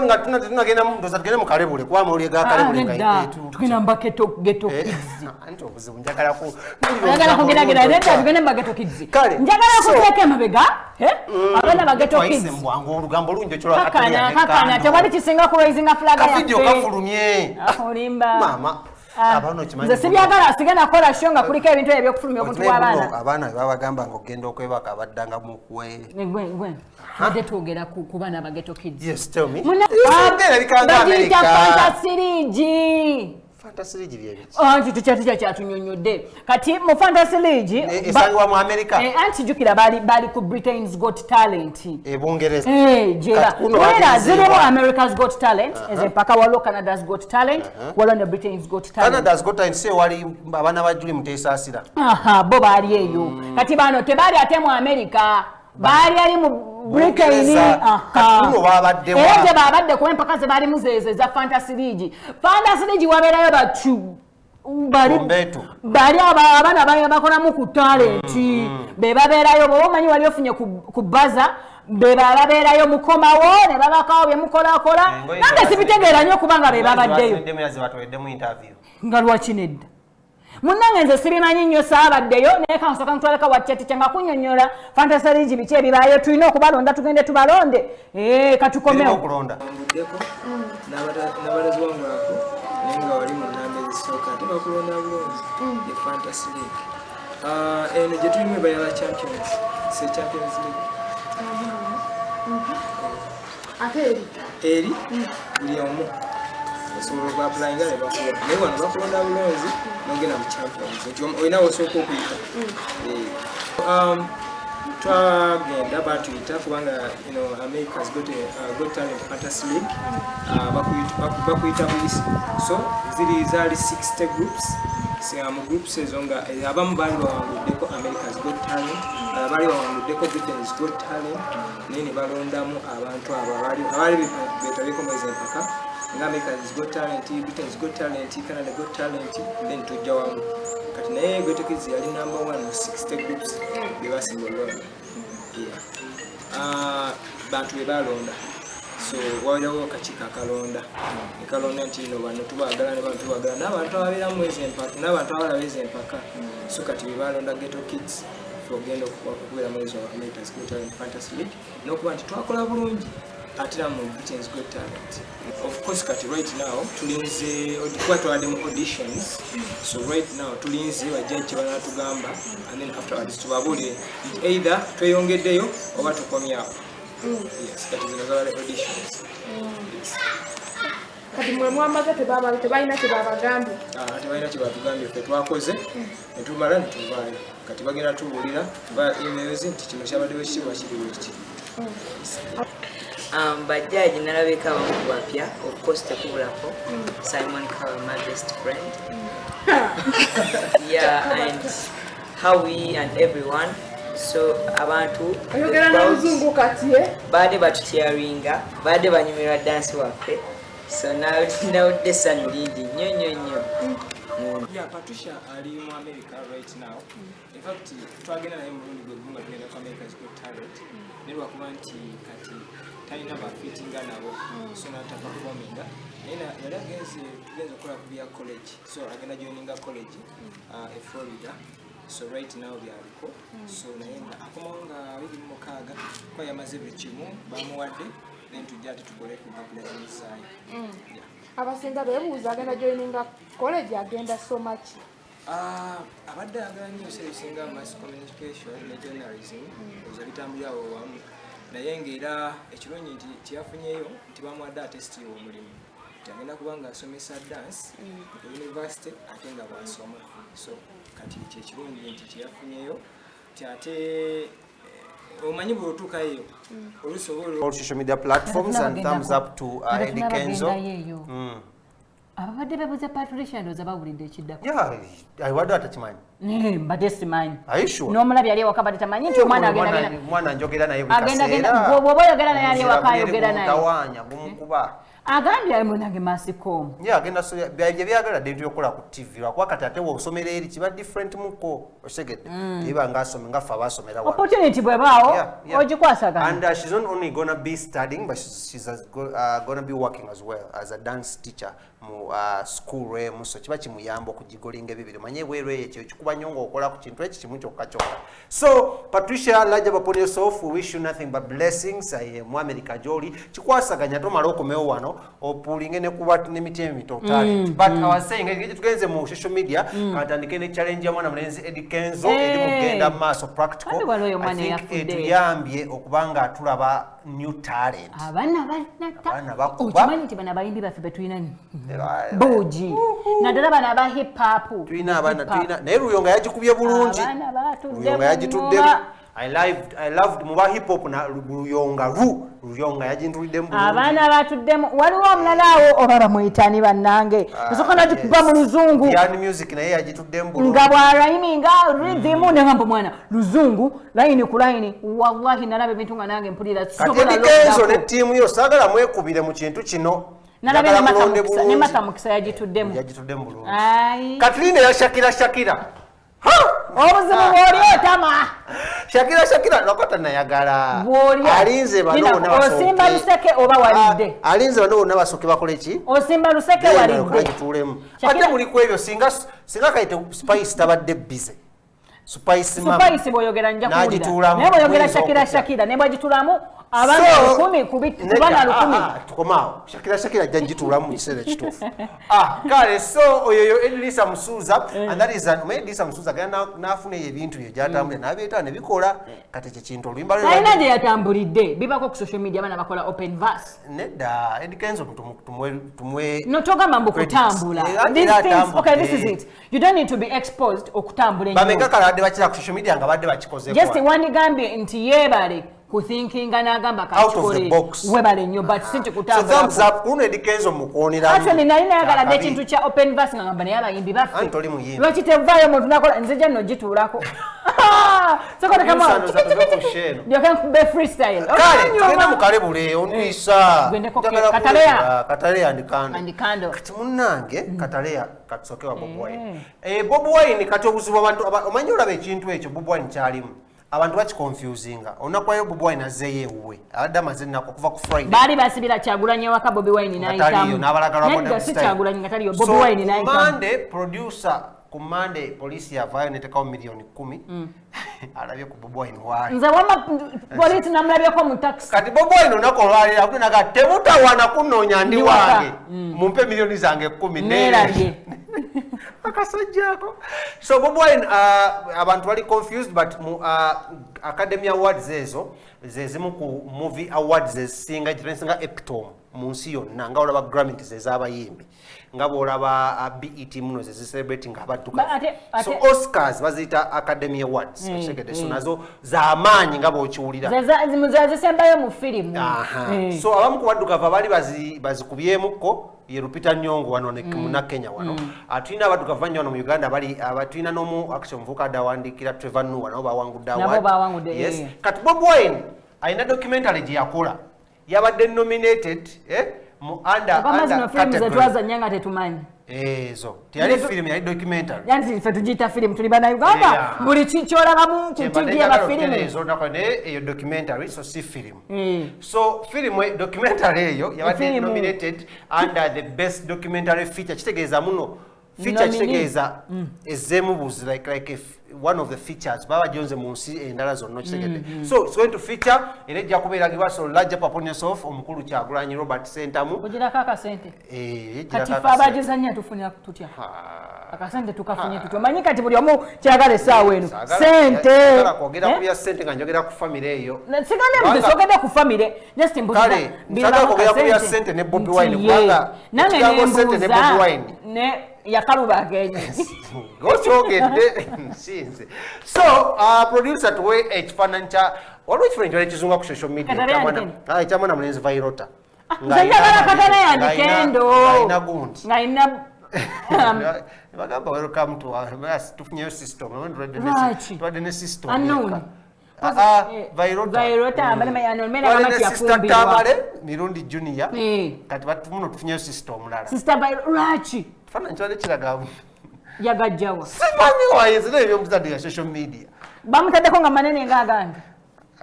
nga tunagenda ndoza tugende mu kalebule kwa muri ga kalebule nga tukina mbaketo ghetto kids anti obuzibu njagala ku njagala neta tugende mbaketo kids njagala kuteeka mabega abana ba ghetto kids mbwangu olugambo lunjo cholo kakana tewali kisinga ku raising a flag ya video kafulumye olimba mama abano chimanyi nze sibyagala asigana kola show nga kuliko ebintu ebyokufulumya okutwa abana babagamba ngogenda okwebaka abaddanga mu kwe gwe ade tuogera ku bana ba ghetto kids. Yes, tell me. Bagiyita Fantasy League byebyo. Kyatunyonyodde. Kati mu Fantasy League esangibwa mu America. Anti jukira bali ku Britain's Got Talent. Ebungereza. Jera. Wera zirimu America's Got Talent, ezempaka waliwo Canada's Got Talent, waliwo ne Britain's Got Talent. Canada's Got Talent se wali abana ba Julie Mutesaasira. Bo bali eyo. Kati bano tebali ate mu America. Bali ali mu Britain katuno babadde wa babadde ku empaka ze bali muzeze za Fantasy League waberayo batu bali abana bali bakola mu ku talent be baberayo bo manyi wali ofunye ku baza be baberayo mukomawo ne babakawo bye mukola nange sibitegeera nnyo kubanga be babaddeyo ngalwa kinedda Munange nze sibimanyi nnyo saabaddeyo naye kansoka ntwaleka watyati kyanga kunnyonnyola Fantasy League biki ebibaayo tulina okubalonda tugende tubalonde katukomewo okulonda nguddeko n'abalazi wangulako naye nga wali mu nnamba ezisooka ate bakulonda bulungi ye Fantasy League eno gye tulimu ebayala champions League ate eri buli omu osobola okuapulayinga ne bakulonda naye wano bakulonda bulungi nogenda mu champions olina osooka okuyita twagenda batuyita kubanga America's Got Talent Fantasy League bakuyita buyisi so zaali 60 groups mu groups ezo nga abamu baali bawanguddeko America's Got Talent baali bawanguddeko Britain's Got Talent naye ne balondamu abantu abo abaali beetabeko mwezi empaka nga America's Got Talent, Britain's Got Talent, Canada Got Talent, then tujja wamu. Kati naye Ghetto Kids yali number 1 mu 60 groups be basinga olonda. Bantu be balonda. So waliwo kakiiko akalonda. Ekalonda nti no bano tubaagala ne bantu tubagala n'abantu ababeera mu mwezi empaka n'abantu abalala bezi empaka. So kati be balonda Ghetto Kids ogenda okubeera mwezi wa America's Got Talent Fantasy League n'okuba nti twakola bulungi. Atira mu Britain's Got Talent. Of course, kati right now tulinze auditions. So right now tulinze bajjaji banatugamba and then afterwards tubabule either tweyongeddeyo oba tukomyawo. Yes, kati zino zaba auditions. Yes. Kati mwe mwamaze tebalina kyebabagambye. Tebalina kyebatugambye ffe twakoze ne tumala ne tuvaayo. Kati bagenda tubuulira ba emails nti kino kyabadde bwe kiri wakiriwo kiti. Bajaji nalabeka abamu bapya of course tekubulako Simon Cowell, my best friend. Yeah, and Howie and everyone. So abantu ayogera n'oluzungu kati baade batutyeringa baade banyumirwa dance waffe so nawudde essanyu lingi nnyo. Yeah, Patricia ali mu America right now. In fact, twagenda naye mulundi gwe gumu tugenda ku America's Got Talent. Ne lwakuba nti kati talina bafitinga nabo so nata performinga yali tugenze okukola ku bya college so agenda joininga college Florida so right now byaliko so naye akomawo nga 26 kwa yamaze buli kimu bamuwadde then tujja ate tukole ku application side. Abasinga beebuuza agenda joininga college agenda so much. Abadde agala nnyo ebisinga mass communication ne journalism ozabitambulirawo wamu naye ng'era ekirungi nti kyafunyeyo nti bamuwadde atesti omulimu agenda kubanga asomesa dance ku university ate nga bwasoma so kati kyekirungi nti kyafunyeyo ti ate omanyi bw'otuukayo olusobola all social media platforms and thumbs up to Eddie Kenzo. Ababadde bebuze Patricia ndoza bawulidde ekiddako. Ayiwadde atakimanyi. mbadde simanyi. Are you sure? N'omulabi yali ewaka badde tamanyi nti omwana mwana njogera naye buli kaseera. Agenda bw'oba oyogera naye ali ewaka ayogera naye. Tawaanya gumukuba. Agambye ali munange maasikomu. Agenda so bye byagala dde byokola ku TV lwakuba kati ate w'osomera eri kiba different muko osegedde. Iba ngasome ngafa basomera wano. Opportunity bwebaawo ogikwasaganya. And she's not only gonna be studying but she's gonna be working as well as a dance teacher mu school muso kiba kimuyamba okugigolinga ebibiri manye bwerwe ekyo kikuba nnyo ng'okola ku kintu ekyo kimu kyokka kyokka. So Patricia large up upon yourself, we wish you nothing but blessings. Mu America gy'oli kikwasaganya tomala okomewo wano opulinge ne kuba n'emitima emito talent. But I was saying ekyo tugenze mu social media katandike ne challenge ya mwana mulenzi Eddie Kenzo eri mugenda maaso practical. I think etuyambye okubanga atulaba new talent. Abaana bakuba okimanyi nti bana bayimbi baffe betulina Boji naddala bana aba hip hop tulina abaana tulina naye Ruyonga yagikubye bulungi. Ruyonga yagituddemu. I loved muba hip hop na Ruyonga yagintulidemu bulungi. Abaana batuddemu waliwo omulala awo oba bamuyitani bannange nsooka nagikuba mu luzungu. Yani music naye yagituddemu bulungi. Nga bwarayiminga rhythm nengamba mwana luzungu layini ku layini wallahi nalaba ebintu nga nange mpulira sobola Kenzo ne tiimu yo saagala mwekubire mu kintu kino. Nalabye ne Mata Mukisa yagituddemu bulungi. Katrina ya Shakira. Obuzibu bw'oliotama. Shakira lwakota nayagala. Alinze bano n'abasooke. Osimba luseke oba walidde. Alinze bano n'abasooke bakole ki? Osimba luseke walidde. Agituulemu. Ate buli ku ebyo singa kayite Spice tabadde busy. Spice bw'oyogera nja kuwulira. Naye bw'oyogera Shakira ne bw'agituulamu abaana 10 ku baana 10. Tukomaawo. Shakira ajja gituulamu mu kiseera ekituufu. Kale so oyo Edilisa Musuuza and that is Edilisa Musuuza gana n'afuna ebintu bye gyatambulira n'abyeta ne bikola kati ekyo kintu oluyimba lwe. Ayina gye yatambulidde bibako ku social media abaana bakola open verse. Nedda Eddie Kenzo tumwe. No togamba mbu kutambula. These things, okay, this is it. You don't need to be exposed okutambula ennyo. Bameka kala badde bakira ku social media nga badde bakikoze. Just wandigambye nti yeebale kuthinkinga n'agamba kakikole webale nnyo but sinti kutambula. So thumbs up kuno Eddie Kenzo mukuwonera. Actually nali nayagala ekintu kya open verse nga ngamba naye abayimbi baffe. Antoli muyimbi. Lwaki tevaayo muntu nakola nzija nno gituulako. Sokola kama ndio be freestyle. Kale tugenda mu kalebule ondwisa. Kataleya andikando. Kati munnange Kataleya katusoke wa Bobi Wine. Bobi Wine kati obuzibu abantu omanyi olaba ekintu ekyo Bobi Wine kyalimu. Abantu baki confusinga. Onakwayo Bobi Wine azeye ewe. Abadde amaze nako kuva ku Friday. Bali basibira Kyagulanyi waka Bobi Wine n'ayitamu. Nanga si Kyagulanyi nga taliyo Bobi Wine n'ayitamu. So Monday producer ku Monday police yavaayo netekawo milioni 10. Alabye ku Bobi Wine wali. Nze wama police namulabyeko mu taxi. Kati Bobi Wine onakolwalira kunaga tebutawana kunoonya ndi wange. Mumpe milioni zange 10 nerabye. Akasajjako. So Bobi Wine abantu bali confused but Academy Awards zezimu ku movie awards ezisinga zirenga epitome mu nsi yonna nga olaba Grammy zez'abayimbi nga bw'olaba BET muno celebrating abadduka. So Oscars baziyita Academy Awards so nazo z'amaanyi nga bw'okiwulira zisembayo mu firimu. So abamu ku baddugavu abali bazikubyemukko ye Lupita Nyong'o wano muna Kenya wano. Tulina abaddugavu nnyo wano mu Uganda bali tulina n'omu action muvuka adawandikira Trevor Noah nabo bawangudde award. Yes. Kati Bobi Wine ayina documentary gye yakola yabadde nominated mu under category nyanga tetumanyi. Ezo tiyali film yali documentary. Yanti ife tujita film tuli bana Uganda buli kikyolaga mu ku TV ya film. Ezo nakone eyo documentary so si film. So film documentary eyo yabadde nominated under the best documentary feature kitegeeza muno feature kitegeeza ezemubuzi like one of the features baba jonze mu nsi endala zonna kitegedde. So it's going to feature erejja kubeeragibwa so large up upon yourself omukulu Kyagulanyi Robert Sentamu kugira kaka sente kati fabajizanya tufunya tutya akasente tukafunye tutyo manyi kati buli omu kyagala essaawa eno sente kala kwogera ku ya sente nga njogera ku family eyo sigambe muzisogede ku family just mbuza mbira kwogera ku ya sente ne Bobi Wine kubanga nange sente ne Bobi Wine ne yakaluba agenye gochogedde nsinze. So producer tuwe ekifaananyi kya waliwo ekifaananyi ekizunga ku social media ekyamwana mulenzi Vairota ngayagala Kataleya ndikendo ngayina gundi ngayina bagamba welcome to us tufunyeyo system twadde ne system unknown Vairota sister Tamale mirundi junior kati batumuno tufunyeyo system mulala sister Vairoti fana nchwale kiraga yagajjawa simanyi wayezera ebyo muzadde ya social media bamutaddeko nga manene ngaganga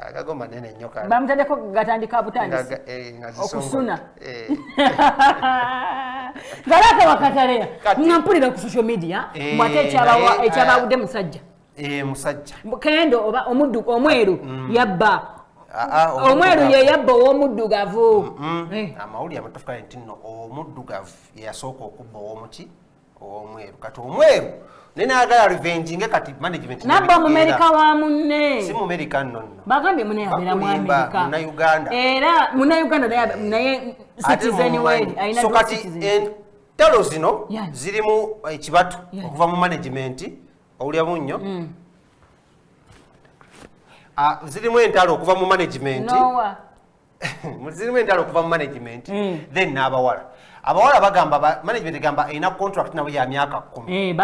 agago manene nnyo kale bamutaddeko gatandika butandisi okusuna galaka wakataleya ngampulira ku social media mwate ekyabawudde musajja musajja kendo oba omweru yabba omweru ye yabba ow'omuddugavu amawulire amatafuka nti nno omuddugavu yasooka okubba ow'omuki ow'omweru kati omweru nenayagala revenge nge kati management nabba mumerika wa munne si mumerika nno bagambye mune yabeera mu Amerika Munnayuganda era Munnayuganda naye citizen we ayina so kati entalo zino zirimu ekibatu okuva mu management owulya munnyo zirimu entalo okuva mu management zirimu entalo okuva mu management then n'abawala abawala bagamba management gamba ina contract nabo ya myaka 10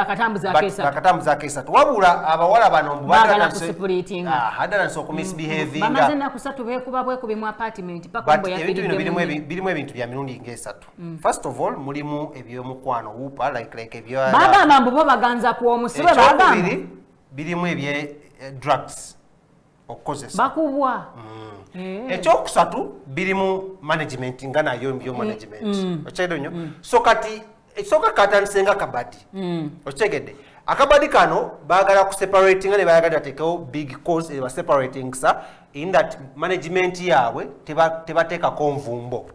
bakatambuza kesa wabula abawala bano bagala kuseparating hadala so misbehaving bamaze na kusatu bekuba bwekubi mu apartment pakombo ya birimu ebintu bya mirundi ngesatu first of all mulimu ebyomukwano wupa like ebyo bagamba mbubo baganza ku omusibe bagamba birimu ebye drugs okukozesa bakubwa ekyokusatu birimu management nga nayo mbyo management okyegedde nnyo so kati ekisooka katandisenga kabadi okyegedde akabadi kano baagala kuseparating nga ne bayagala bateekawo big cause eba separating sa in that management yaabwe tebateekako nvumbo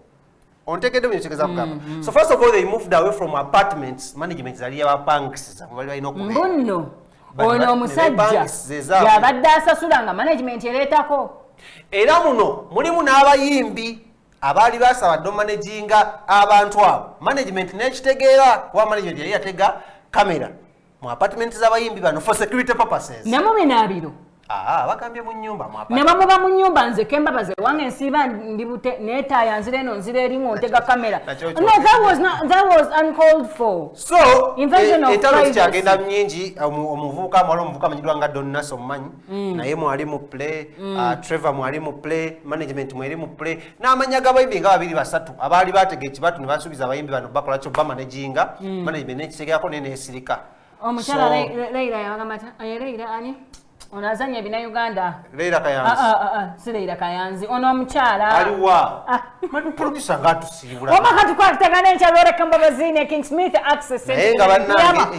ontegedde bino kyegeza kugamba so first of all they moved away from apartments management zali yabapankisiza bali balina okubeera ono omusajja yabadde asasula nga management ereetako era muno mulimu n'abayimbi abaali basaba domanaginga abantu abo management nekitegeera kuba management yali yatega kamera mu apartment z'abayimbi bano for security purposes nemubinaabiro bagambye mu nnyumba ne bamuba mu nnyumba nze kembabaze wange ensiiba ndibute neetaaya nzira eno nzira erimu ontega kamera that was uncalled for so entalo kyagenda nyingi omuvubuka mwali omuvubuka amanyirwa nga Donnas omumanyi naye mwali mu play Trevor mwali mu play management mwali mu play n'amanya g'abayimbi nga babiri basatu abaali batega ekibatu ne basuubiza abayimbi bano bakola kyo bamanaginga management nekitegerako neneesirika omukyala Leila yabagamba Leila ani ono azanya ebina Uganda Leila Kayanzi si Leila Kayanzi ono omukyala aliwa producer nga tusiibula oba katukwatagana enkyalo oleka mbabazine King Smith access naye nga bannange